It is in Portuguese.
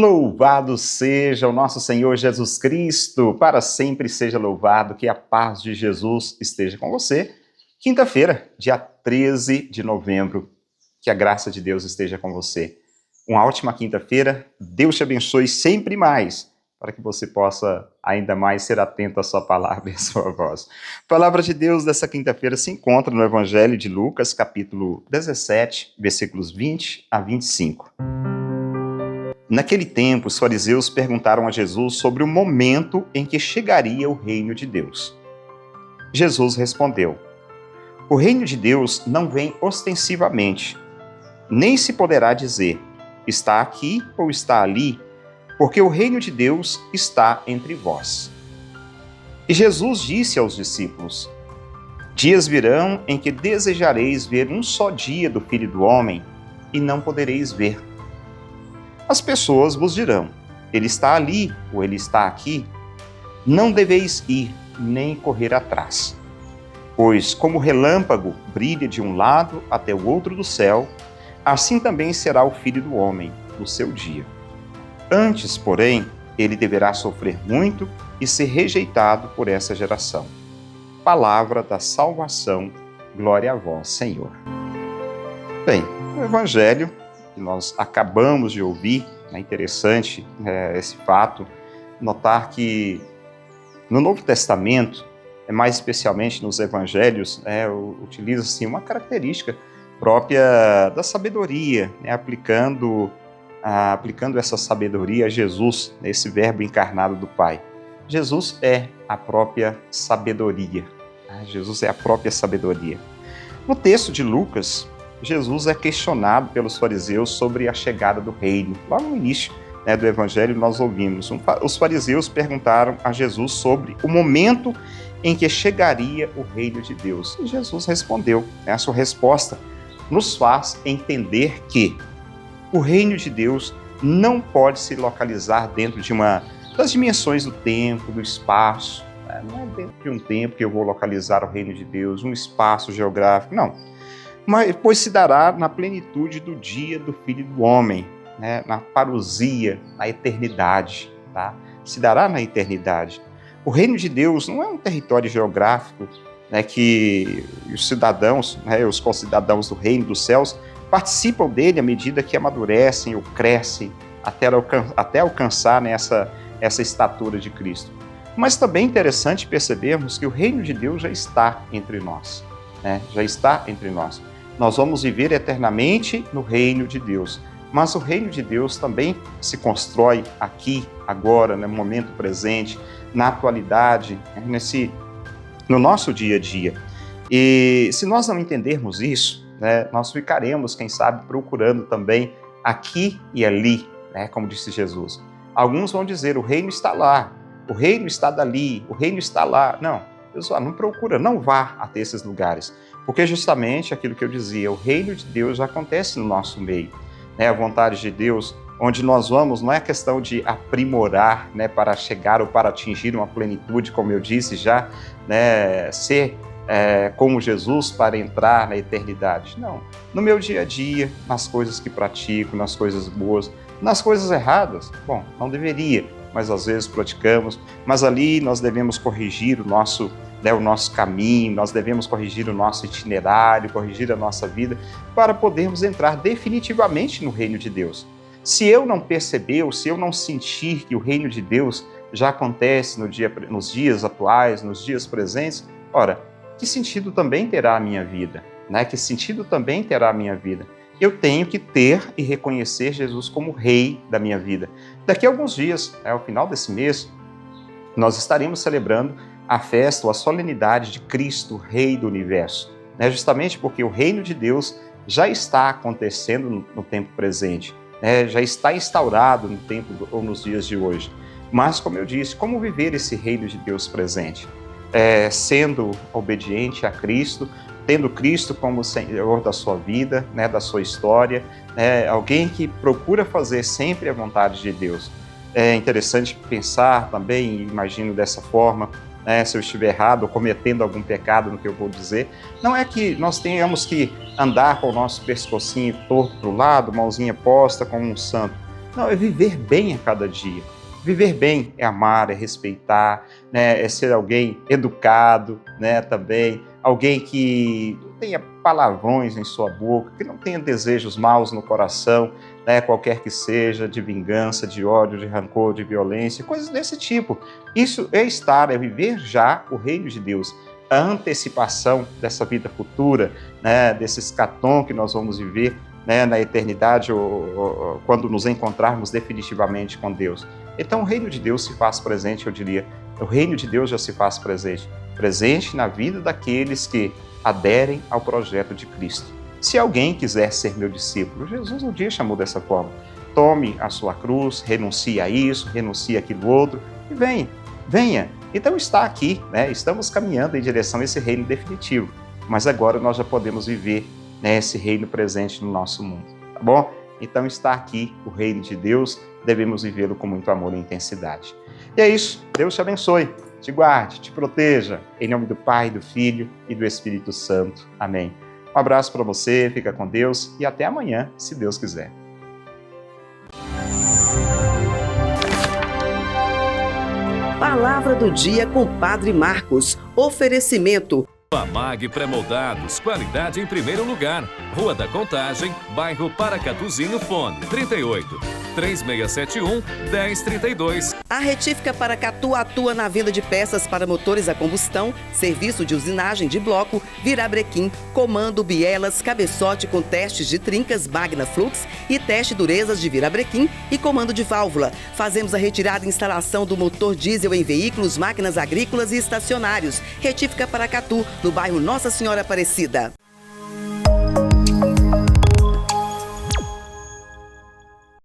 Louvado seja o nosso Senhor Jesus Cristo, para sempre seja louvado, que a paz de Jesus esteja com você. Quinta-feira, dia 13 de novembro, que a graça de Deus esteja com você. Uma ótima quinta-feira, Deus te abençoe sempre mais, para que você possa ainda mais ser atento à sua palavra e à sua voz. A palavra de Deus dessa quinta-feira se encontra no Evangelho de Lucas, capítulo 17, versículos 20 a 25. Naquele tempo, os fariseus perguntaram a Jesus sobre o momento em que chegaria o reino de Deus. Jesus respondeu: o reino de Deus não vem ostensivamente, nem se poderá dizer, está aqui ou está ali, porque o reino de Deus está entre vós. E Jesus disse aos discípulos: dias virão em que desejareis ver um só dia do Filho do Homem, e não podereis ver. As pessoas vos dirão: ele está ali ou ele está aqui. Não deveis ir, nem correr atrás. Pois como o relâmpago brilha de um lado até o outro do céu, assim também será o Filho do Homem no seu dia. Antes, porém, ele deverá sofrer muito e ser rejeitado por essa geração. Palavra da salvação, glória a vós, Senhor. Bem, o Evangelho que nós acabamos de ouvir, é interessante esse fato, notar que no Novo Testamento, mais especialmente nos Evangelhos, utiliza-se uma característica própria da sabedoria, aplicando essa sabedoria a Jesus, esse verbo encarnado do Pai. Jesus é a própria sabedoria. Jesus é a própria sabedoria. No texto de Lucas, Jesus é questionado pelos fariseus sobre a chegada do reino. Lá no início do Evangelho nós ouvimos. Os fariseus perguntaram a Jesus sobre o momento em que chegaria o reino de Deus. E Jesus respondeu. A sua resposta nos faz entender que o reino de Deus não pode se localizar dentro de das dimensões do tempo, do espaço. Não é dentro de um tempo que eu vou localizar o reino de Deus, um espaço geográfico, não. Mas, pois se dará na plenitude do dia do Filho do Homem, na parousia, na eternidade. Tá? Se dará na eternidade. O reino de Deus não é um território geográfico que os cidadãos, os concidadãos do reino dos céus, participam dele à medida que amadurecem ou crescem até alcançar essa estatura de Cristo. Mas também é interessante percebermos que o reino de Deus já está entre nós. Já está entre nós. Nós vamos viver eternamente no reino de Deus. Mas o reino de Deus também se constrói aqui, agora, no momento presente, na atualidade, no nosso dia a dia. E se nós não entendermos isso, nós ficaremos, quem sabe, procurando também aqui e ali, como disse Jesus. Alguns vão dizer, o reino está lá, o reino está dali, o reino está lá. Não, Deus fala, não procura, não vá até esses lugares. Porque justamente aquilo que eu dizia, o reino de Deus já acontece no nosso meio. A vontade de Deus, onde nós vamos, não é questão de aprimorar para chegar ou para atingir uma plenitude, como eu disse já, ser como Jesus para entrar na eternidade. Não, no meu dia a dia, nas coisas que pratico, nas coisas boas, nas coisas erradas, bom, não deveria, mas às vezes praticamos, mas ali nós devemos corrigir o nosso caminho, nós devemos corrigir o nosso itinerário, corrigir a nossa vida, para podermos entrar definitivamente no reino de Deus. Se eu não perceber, ou se eu não sentir que o reino de Deus já acontece nos dias atuais, nos dias presentes, ora, que sentido também terá a minha vida? Que sentido também terá a minha vida? Eu tenho que ter e reconhecer Jesus como Rei da minha vida. Daqui a alguns dias, ao final desse mês, nós estaremos celebrando a festa ou a solenidade de Cristo, Rei do Universo. Justamente porque o reino de Deus já está acontecendo no tempo presente, já está instaurado no tempo ou nos dias de hoje. Mas, como eu disse, como viver esse reino de Deus presente? Sendo obediente a Cristo, tendo Cristo como Senhor da sua vida, da sua história, alguém que procura fazer sempre a vontade de Deus. É interessante pensar também, imagino dessa forma, se eu estiver errado ou cometendo algum pecado no que eu vou dizer, não é que nós tenhamos que andar com o nosso pescocinho torto para o lado, mãozinha posta como um santo. Não, é viver bem a cada dia. Viver bem é amar, é respeitar, né? É ser alguém educado, né? Também alguém que não tenha palavrões em sua boca, que não tenha desejos maus no coração, né? Qualquer que seja, de vingança, de ódio, de rancor, de violência, coisas desse tipo. Isso é viver já o reino de Deus, a antecipação dessa vida futura, né? Desse escatom que nós vamos viver, né, na eternidade, ou quando nos encontrarmos definitivamente com Deus. Então o reino de Deus se faz presente, eu diria, o reino de Deus já se faz presente na vida daqueles que aderem ao projeto de Cristo. Se alguém quiser ser meu discípulo, Jesus um dia chamou dessa forma, tome a sua cruz, renuncie a isso, renuncie àquilo outro, e venha. Então está aqui, né, estamos caminhando em direção a esse reino definitivo, mas agora nós já podemos viver, né, esse reino presente no nosso mundo, tá bom? Então está aqui o reino de Deus, devemos vivê-lo com muito amor e intensidade. E é isso, Deus te abençoe, te guarde, te proteja, em nome do Pai, do Filho e do Espírito Santo. Amém. Um abraço para você, fica com Deus e até amanhã, se Deus quiser. Palavra do dia com Padre Marcos. Oferecimento. Amag Pré-Moldados, qualidade em primeiro lugar. Rua da Contagem, bairro Paracatuzinho, fone 38 3671 1032. A Retífica Paracatu atua na venda de peças para motores a combustão, serviço de usinagem de bloco, virabrequim, comando, bielas, cabeçote com testes de trincas, Magna Flux e teste durezas de virabrequim e comando de válvula. Fazemos a retirada e instalação do motor diesel em veículos, máquinas agrícolas e estacionários. Retífica Paracatu, no bairro Nossa Senhora Aparecida.